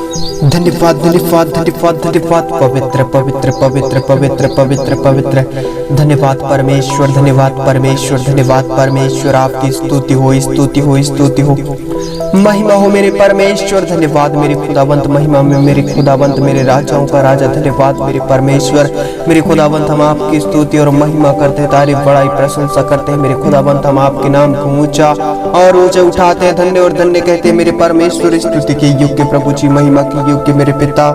धन्यवाद धन्यवाद धन्यवाद धन्यवाद पवित्र पवित्र पवित्र पवित्र पवित्र पवित्र। धन्यवाद परमेश्वर, धन्यवाद परमेश्वर, धन्यवाद परमेश्वर। आपकी स्तुति हो, स्तुति हो, स्तुति हो, महिमा हो मेरे परमेश्वर। धन्यवाद मेरे खुदावंत, महिमा में मेरे खुदावंत, मेरे राजाओं का राजा। धन्यवाद मेरे परमेश्वर, मेरे खुदावंत। हम आपकी स्तुति और महिमा करते हैं, तारीफ बड़ाई प्रशंसा करते हैं मेरे खुदावंत। हम आपके नाम को ऊंचा और ऊंचा उठाते हैं, धन्य और धन्य कहते हैं मेरे परमेश्वर। स्तुति के योग्य प्रभु जी, महिमा के योग्य मेरे पिता,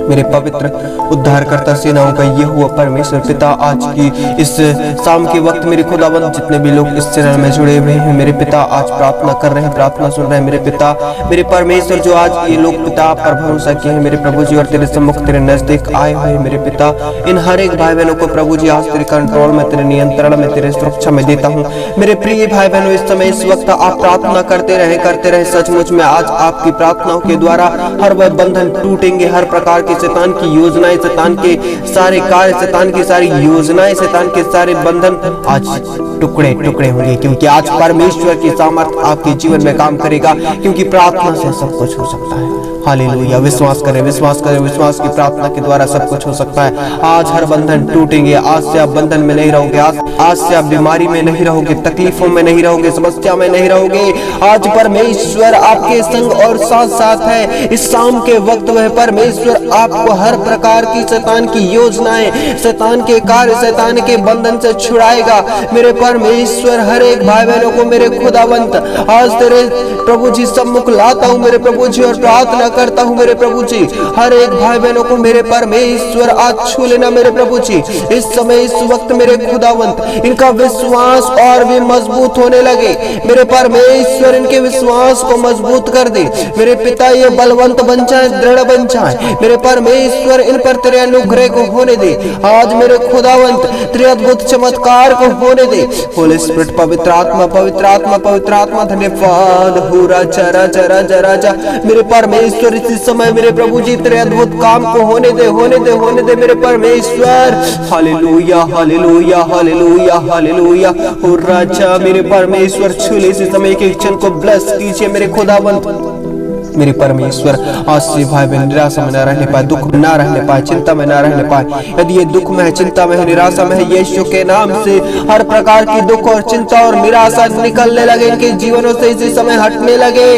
मेरे पवित्र उद्धारकर्ता सेनाओं का ये हुआ परमेश्वर पिता। आज की इस शाम के वक्त मेरे खुदावंत जितने भी लोग इस चैनल में जुड़े हुए हैं मेरे पिता, आज प्रार्थना कर रहे हैं, प्रार्थना सुन रहे हैं मेरे पिता, मेरे परमेश्वर। जो आज ये लोग पिता आप पर भरोसा किए हैं मेरे प्रभु जी और तेरे सम्मुख तेरे नजदीक आए हुए हैं मेरे पिता, इन हर एक भाई बहनों को प्रभु जी आज तेरे कंट्रोल में, तेरे नियंत्रण में, तेरे सुरक्षा में देता हूँ। मेरे प्रिय भाई बहनों, इस समय इस वक्त आप प्रार्थना करते रहे। सचमुच में आज आपकी प्रार्थनाओं के द्वारा हर वह बंधन टूटेंगे, हर प्रकार की शैतान की योजनाएं, शैतान के सारे कार्य, शैतान की सारी योजनाएं, शैतान के सारे बंधन आज टुकड़े टुकड़े होंगे, क्योंकि आज परमेश्वर की सामर्थ आपके जीवन में काम करेगा, क्योंकि प्रार्थना से सब कुछ हो सकता है। हालेलुया। विश्वास करें, विश्वास करें, विश्वास की प्रार्थना के द्वारा सब कुछ हो सकता है। आज हर बंधन टूटेंगे, आज से आप बंधन में नहीं रहोगे, आज से आप बीमारी में नहीं रहोगे, तकलीफों में नहीं रहोगे, समस्या में नहीं रहोगे। आज परमेश्वर आपके संग और साथ साथ है। इस शाम के वक्त वह परमेश्वर आपको हर प्रकार की शैतान की योजनाएं, शैतान के कार्य, शैतान के बंधन से छुड़ाएगा मेरे परमेश्वर। हर एक भाई बहनों को मेरे खुदावंत आज तेरे प्रभु जी सम्मुख लाता हूँ मेरे प्रभु जी, और प्रार्थना करता हूँ मेरे प्रभु जी। हर एक भाई बहनों को मेरे परमेश्वर आज छू लेना मेरे प्रभु जी। इस समय इस वक्त मेरे खुदावंत इनका विश्वास और भी मजबूत होने लगे मेरे परमेश्वर। इनके विश्वास को मजबूत कर दे मेरे पिता, ये बलवंत बन जाए, दृढ़ बन जाए मेरे परमेश्वर। इन पर तेरे अनुग्रह को होने दे आज मेरे खुदावंत, तेरे अद्भुत चमत्कार को होने दे। होली स्पिरिट, पवित्र आत्मा, पवित्र आत्मा, पवित्र आत्मा। धन्यवाद हो राजा, राजा, राजा, राजा मेरे परमेश्वर। इसी समय मेरे प्रभु जी तेरे अद्भुत काम को होने दे, होने दे, होने दे मेरे परमेश्वर। Hallelujah, hallelujah, hallelujah, hallelujah. हो राजा मेरे परमेश्वर, छूले इसी समय एक क्षण को ब्लेस कीजिए मेरे खुदावंत मेरे परमेश्वर। आज से भाई बहन निराशा में न रहने पाए, दुख में न रहने पाए, चिंता में न रहने पाए। यदि ये दुख में है, चिंता में है, निराशा में है, यीशु के नाम से हर प्रकार की दुख और चिंता और निराशा निकलने लगे, इनके जीवनों से इसी समय हटने लगे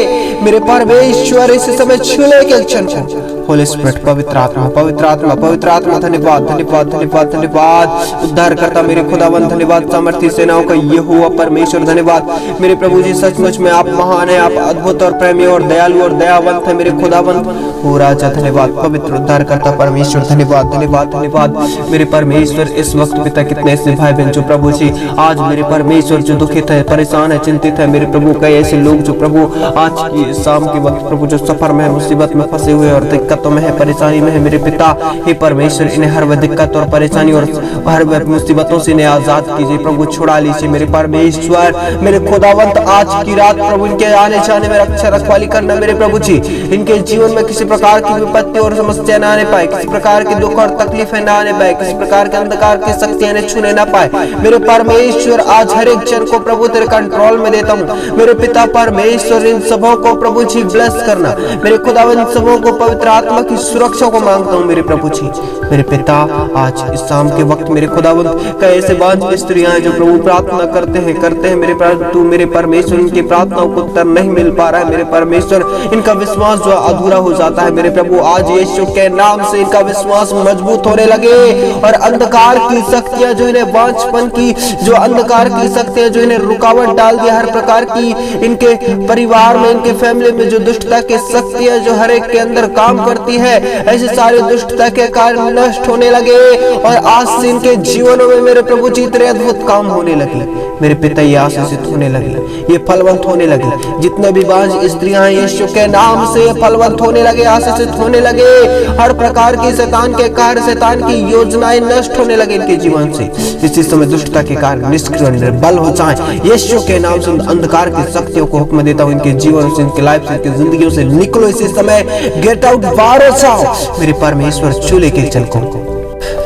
मेरे परमेश्वर। इसी समय छूले के क्षण को होली स्पिरिट, पवित्र आत्मा, पवित्र आत्मा, पवित्र आत्मा। धन्यवाद, धन्यवाद, धन्यवाद, धन्यवाद उद्धार करता मेरे खुदावंत। धन्यवाद सामर्थी सेनाओं का ये हुआ परमेश्वर। धन्यवाद मेरे प्रभु जी, सचमुच में आप महान है, आप अद्भुत और प्रेमी और दयालु और दयावंत है मेरे खुदावंत। हो राजा धन्यवाद, पवित्र उद्धार करता परमेश्वर। धन्यवाद, धन्यवाद, धन्यवाद मेरे परमेश्वर। इस वक्त पिता कितने ऐसे भाई बहन जो प्रभु जी आज मेरे परमेश्वर जो दुखित है, परेशान है, चिंतित है मेरे प्रभु। कई ऐसे लोग जो प्रभु आज की शाम के वक्त प्रभु जो सफर में है, मुसीबत में फंसे हुए और दिक्कतों में है, परेशानी में है मेरे पिता। हे परमेश्वर, इन्हें हर वह दिक्कत और परेशानी और हर वह मुसीबतों से इन्हें आजाद कीजिए प्रभु, छुड़ा लीजिए मेरे परमेश्वर। मेरे खुदावंत आज की रात प्रभु इनके आने जाने में रक्षा रखवाली करना मेरे प्रभु जी। इनके जीवन में किसी प्रकार की विपत्ति और समस्या न आने पाए, किसी प्रकार की दुख और तकलीफें न आने पाए, किसी प्रकार के अंधकार की शक्तियां इन्हें छूने न पाए मेरे परमेश्वर। आज हर एक जन को प्रभु तेरे कंट्रोल में देता हूँ मेरे पिता परमेश्वर। इन सबों को प्रभु जी ब्लेस करना मेरे खुदावंत, सबों को पवित्र आत्मा की सुरक्षा को मांगता हूँ मेरे प्रभु जी मेरे पिता। आज इस शाम के वक्त मेरे खुदावंत कई ऐसे बांझ स्त्रियां जो प्रभु प्रार्थना करते हैं मेरे तू मेरे परमेश्वर, इनकी प्रार्थनाओं को उत्तर नहीं मिल पा रहा है मेरे परमेश्वर। इनका विश्वास जो अधूरा हो जाता है मेरे प्रभु, आज यीशु के नाम से इनका विश्वास मजबूत होने लगे और अंधकार की शक्तियां जो इन्हें बांझपन की, जो अंधकार की शक्तियां जो इन्हें रुकावट डाल दिया, हर प्रकार की इनके परिवार में, इनके फैमिली में जो दुष्टता की शक्तियां जो हर एक के अंदर काम करती है, ऐसे सारे दुष्टता के कार्य नष्ट होने लगे और आज से इनके जीवनों में मेरे प्रभु जी तेरे अद्भुत काम होने लगे मेरे पिता। ये आशीषित होने लगे, ये फलवंत होने लगे। जितने भी बांझ स्त्रियां हैं यीशु के नाम से फलवंत होने लगे, आशीषित होने लगे। हर प्रकार की शैतान के कार्य, शैतान की योजनाएं नष्ट होने लगे इनके जीवन से। इसी समय दुष्टता के कार्य निष्क्रिय निर्बल हो जाए यीशु के नाम से। अंधकार की शक्तियों को हुक्म देता हूँ इनके जीवन से, इनकी लाइफ से, इनकी जिंदगियों से निकलो इसी समय, गेट आउट, बाहर जाओ मेरे परमेश्वर। चूल्हे के चल को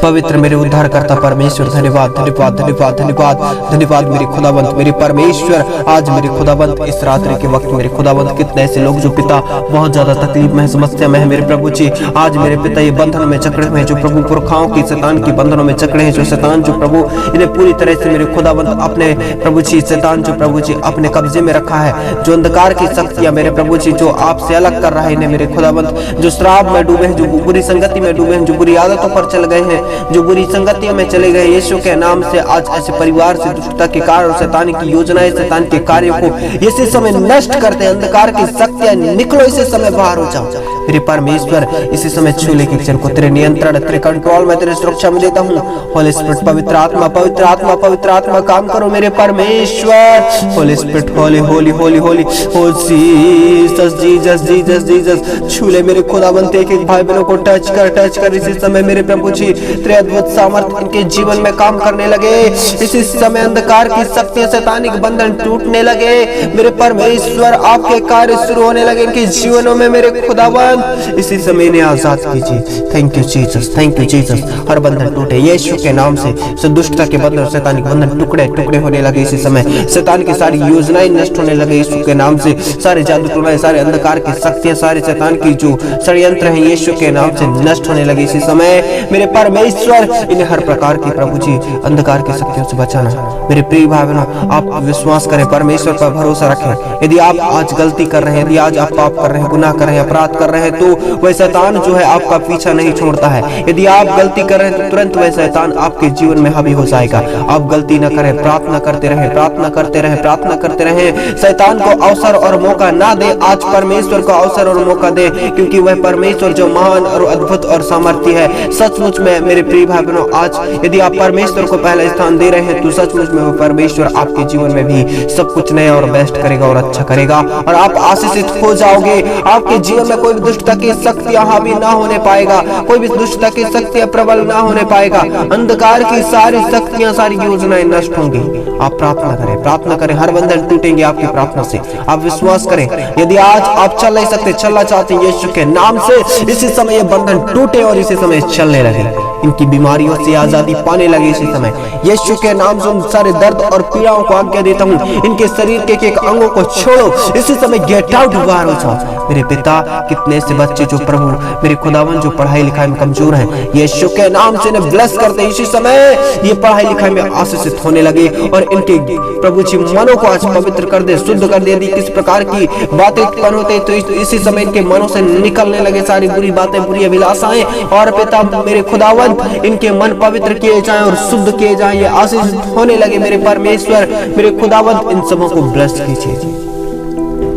पवित्र मेरे उद्धारकर्ता परमेश्वर, धन्यवाद धन्यवाद धन्यवाद धन्यवाद धन्यवाद मेरे खुदाबंद मेरे परमेश्वर। आज मेरे खुदाबंद इस रात्रि के वक्त मेरे खुदाबंद कितने ऐसे लोग जो पिता बहुत ज्यादा तकलीफ में समस्या में है मेरे प्रभु जी, आज मेरे पिता ये बंधन में जकड़े हुए हैं, जो प्रभु पुरखाओं की शैतान की बंधनों में जकड़े हैं, जो शैतान जो प्रभु इन्हें पूरी तरह से मेरे खुदाबंद अपने प्रभु जी शैतान जो प्रभु जी अपने कब्जे में रखा है, जो अंधकार की शक्तियां मेरे प्रभु जी जो आपसे अलग कर रहे हैं मेरे खुदाबंद, जो शराब में डूबे हैं, जो बुरी संगति में डूबे हैं, जो बुरी आदतों पर चल गए हैं, जो बुरी संगतियों में चले गए, यीशु के नाम से आज ऐसे परिवार से दुष्टता के कार्य और शैतान की योजनाएं शैतान के कार्यों को इसी समय नष्ट करते हैं। अंधकार की शक्तियां निकलो, इसी समय बाहर हो जाओ मेरे परमेश्वर। इसी समय छू ले किचन को तेरे नियंत्रण तेरे कंट्रोल में तेरे सुरक्षा में देता हूँ। होली स्पिरिट पवित्र आत्मा पवित्र आत्मा पवित्र आत्मा काम करो मेरे परमेश्वर। होली स्पिरिट होली होली होली होली ओ जीसस जीसस जीसस जीसस छू ले मेरे खुदावंत एक एक भाई बहनों को टच कर इसी समय मेरे प्रभु जी तेरे अद्भुत सामर्थ्य इनके जीवन में काम करने लगे। इसी समय अंधकार की शक्तियां शैतानिक बंधन टूटने लगे मेरे परमेश्वर। आपके कार्य शुरू होने लगे इनके जीवनों में मेरे खुदावन। इसी समय इन्हें आजाद कीजिए। Thank you Jesus, thank you Jesus. हर बंधन टूटे यीशु के नाम से दुष्टता के बंधन शैतानिक बंधन टुकड़े टुकड़े होने लगे। इसी समय शैतान की सारी योजनाएं नष्ट होने लगे यीशु के नाम से। सारे जादू टोना सारे अंधकार की शक्तियां सारे शैतान की जो षड्यंत्र है यीशु के नाम से नष्ट होने लगे। इसी समय मेरे परमेश्वर इन्हें हर प्रकार की प्रभु जी अंधकार की शक्तियों से बचाना। मेरे प्रिय भाई बहनों आप विश्वास करें, परमेश्वर पर भरोसा रखें। यदि आप आज गलती कर रहे हैं, यदि आज आप पाप कर रहे हैं, गुनाह कर रहे हैं, अपराध कर रहे हैं, तो वह शैतान जो है आपका पीछा नहीं छोड़ता है। यदि आप गलती कर रहे हैं तो तुरंत वह शैतान आपके जीवन में हावी हो जाएगा। आप गलती न करें, प्रार्थना करते रहें, प्रार्थना करते रहें, प्रार्थना करते रहें। शैतान को अवसर और मौका ना दे, आज परमेश्वर को अवसर और मौका दे, क्योंकि वह परमेश्वर जो महान और अद्भुत और सामर्थ्य है। सचमुच में मेरे प्रिय भाई बहनों आज यदि आप परमेश्वर को पहला स्थान दे रहे हैं तो सचमुच में वह परमेश्वर आपके जीवन में भी सब कुछ नया और बेस्ट करेगा और अच्छा करेगा और आप आशीषित हो जाओगे। आपके जीवन में कोई भी दुष्टता की शक्तियां हावी ना होने पाएगा, कोई भी दुष्टता की शक्तियां प्रबल ना होने पाएगा। अंधकार की सारी शक्तियां सारी योजनाएं नष्ट होंगी। आप प्रार्थना करें, प्रार्थना करें। हर बंधन टूटेंगे आपकी प्रार्थना से। आप विश्वास करें। यदि आज आप चल नहीं सकते, चलना चाहते हैं यीशु के नाम से, इसी समय ये बंधन टूटे और इसी समय चलने लगे। इनकी बीमारियों से आजादी पाने लगे इसी समय यीशु के नाम से। उन सारे दर्द और पीड़ाओं को आज्ञा देता हूँ, इनके शरीर के एक अंगों को छोड़ो, इसी समय गेट आउट बाहर हो जाओ। मेरे पिता कितने से बच्चे जो प्रभु मेरे खुदावन जो पढ़ाई लिखाई में कमजोर हैं, यीशु के नाम से इन्हें ब्लेस करते हैं। इसी समय ये पढ़ाई लिखाई में आशीषित होने लगे और इनके प्रभु जी मनों को आज पवित्र कर दे, शुद्ध कर दे। यदि किस प्रकार की बातें उत्पन्न होते तो इसी समय इनके मनों से निकलने लगे सारी बुरी बातें, बुरी अभिलाषाएं। और पिता मेरे खुदावन इनके मन पवित्र किए जाएं और शुद्ध किए जाएं, ये आशीषित होने लगे मेरे परमेश्वर। मेरे खुदावंत इन सबों को ब्लेस कीजिए।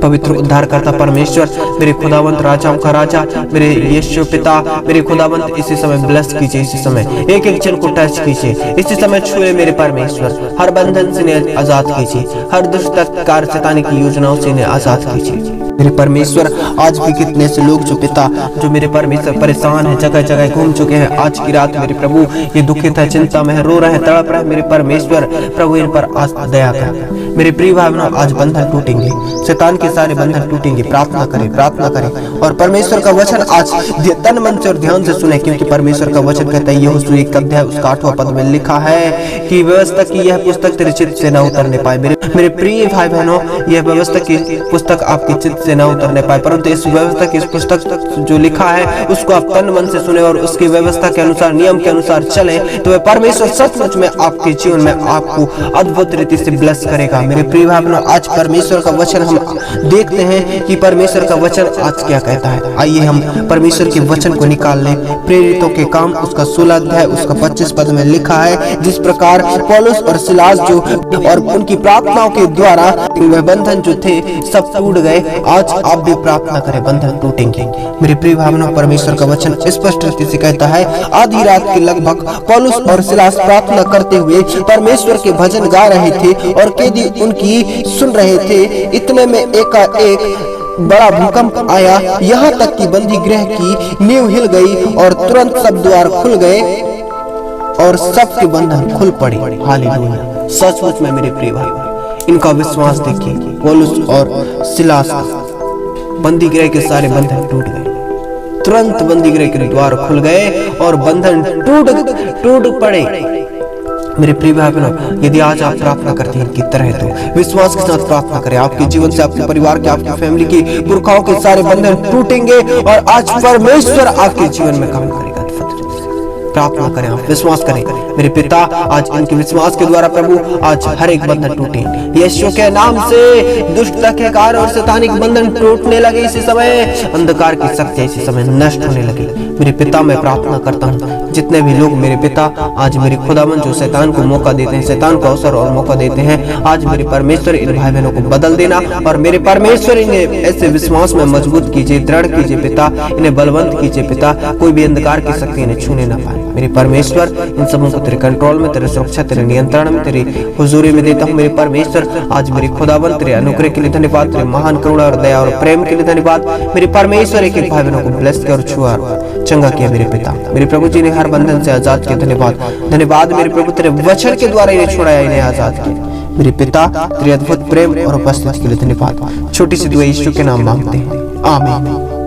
पवित्र उद्धारकर्ता परमेश्वर मेरे खुदावंत राजाओं का राजा मेरे यीशु पिता मेरे खुदावंत इसी समय ब्लेस कीजिए। इसी समय एक एक जन को टच कीजिए। इसी समय छुए मेरे परमेश्वर। हर बंधन से इन्हें आजाद कीजिए, हर दुष्ट कार्य शैतानी की योजनाओं से इन्हें आजाद कीजिए। मेरे परमेश्वर आज भी कितने से लोग जो पिता जो मेरे परमेश्वर परेशान है, जगह जगह घूम चुके हैं, आज की रात मेरे प्रभु ये दुखित है, चिंता में है, रो रहे हैं, तड़प रहे हैं। मेरे परमेश्वर प्रभु इन पर आज दया कर। मेरे प्रिय भाई बहनों आज बंधन टूटेंगे, शैतान के सारे बंधन टूटेंगे। प्रार्थना करें, प्रार्थना करें और परमेश्वर का वचन आज तन मन से और ध्यान से सुने, क्योंकि परमेश्वर का वचन कहता है यहोशू 1 अध्याय उसका 8वां पद में लिखा है कि व्यवस्था की यह पुस्तक तेरे चित्त से न उतरने पाए। मेरे प्रिय भाई बहनों यह व्यवस्था की पुस्तक आपके चित्त से न उतरने पाए, परंतु इस व्यवस्था की पुस्तक जो लिखा है उसको आप तन मन से सुने और उसकी व्यवस्था के अनुसार नियम के अनुसार चले तो वह परमेश्वर सचमुच में आपके जीवन में आपको अद्भुत रीति से ब्लेस करेगा। मेरे प्रिय भाई बहनों आज परमेश्वर का वचन हम देखते हैं कि परमेश्वर का वचन आज क्या कहता है। आइए हम परमेश्वर के वचन को निकाल लें। प्रेरितों के काम उसका 16 अध्याय उसका 25 पद में लिखा है, जिस प्रकार पौलुस और सिलास जो और उनकी प्रार्थनाओं के द्वारा वह बंधन जो थे सब टूट गए, आज आप भी प्रार्थना करें, बंधन टूटेंगे। मेरे प्रिय भाइयों परमेश्वर का वचन स्पष्ट रीति से कहता है, आधी रात के लगभग पौलुस और सिलास प्रार्थना करते हुए परमेश्वर के भजन गा रहे थे और कैदी उनकी सुन रहे थे। इतने में एकाएक बड़ा भूकंप आया, यहाँ तक कि बंदी गृह की नींव हिल गई और तुरंत सब द्वार खुल गए और सबके बंधन खुल पड़े। हालेलुया। सचमुच में मेरे प्रिय भाई इनका विश्वास देखिए, पौलुस और सिलास बंदी गृह के सारे बंधन टूट गए। तुरंत बंदी गृह के द्वार खुल गए और बंधन टूट पड़े। मेरे प्रिय भाई बहनों, यदि आज आप प्रार्थना करते हैं इनकी तरह, तो विश्वास के साथ प्रार्थना करें। आपके जीवन से, आपके परिवार के, आपकी फैमिली की पुरखाओं के सारे बंधन टूटेंगे और आज परमेश्वर आपके जीवन में काम करेगा। प्रार्थना करें, आप विश्वास करें। मेरे पिता, आज इनके विश्वास के द्वारा प्रभु आज हर एक बंधन टूटे यीशु के नाम से। दुष्टता के कार्य और शैतानिक बंधन टूटने लगे इसी समय, अंधकार की शक्ति इसी समय नष्ट होने लगी। मेरे पिता, मैं प्रार्थना करता हूँ जितने भी लोग मेरे पिता आज मेरे खुदावन जो शैतान को मौका देते हैं, शैतान को अवसर और मौका देते हैं, आज मेरे परमेश्वर इन भाई बहनों को बदल देना और मेरे परमेश्वर इन्हें ऐसे विश्वास में मजबूत कीजिए, दृढ़ कीजिए पिता, इन्हें बलवंत कीजिए पिता, कोई भी अंधकार की शक्ति इन्हें छूने ना पाए। मेरे परमेश्वर, इन सबों को तेरे कंट्रोल में, तेरे सुरक्षा, तेरे नियंत्रण में, तेरी हुजूरी में देता हूँ। मेरे परमेश्वर, आज मेरे खुदावन तेरे अनुग्रह के लिए धन्यवाद, तेरे महान करुणा और दया और प्रेम के लिए धन्यवाद। मेरे परमेश्वर, एक एक भाई बहनों को ब्लेस कर छुआ चंगा किया मेरे पिता। मेरे प्रभु जी ने हर बंधन से आजाद किया, धन्यवाद मेरे प्रभु, तेरे वचन के द्वारा इन्हें छुड़ाया, इन्हें आजाद किया। मेरे पिता, तेरे अद्भुत प्रेम और उपस्थिति के लिए धन्यवाद। छोटी सी दुआ यीशु के नाम मांगते हैं, आमीन।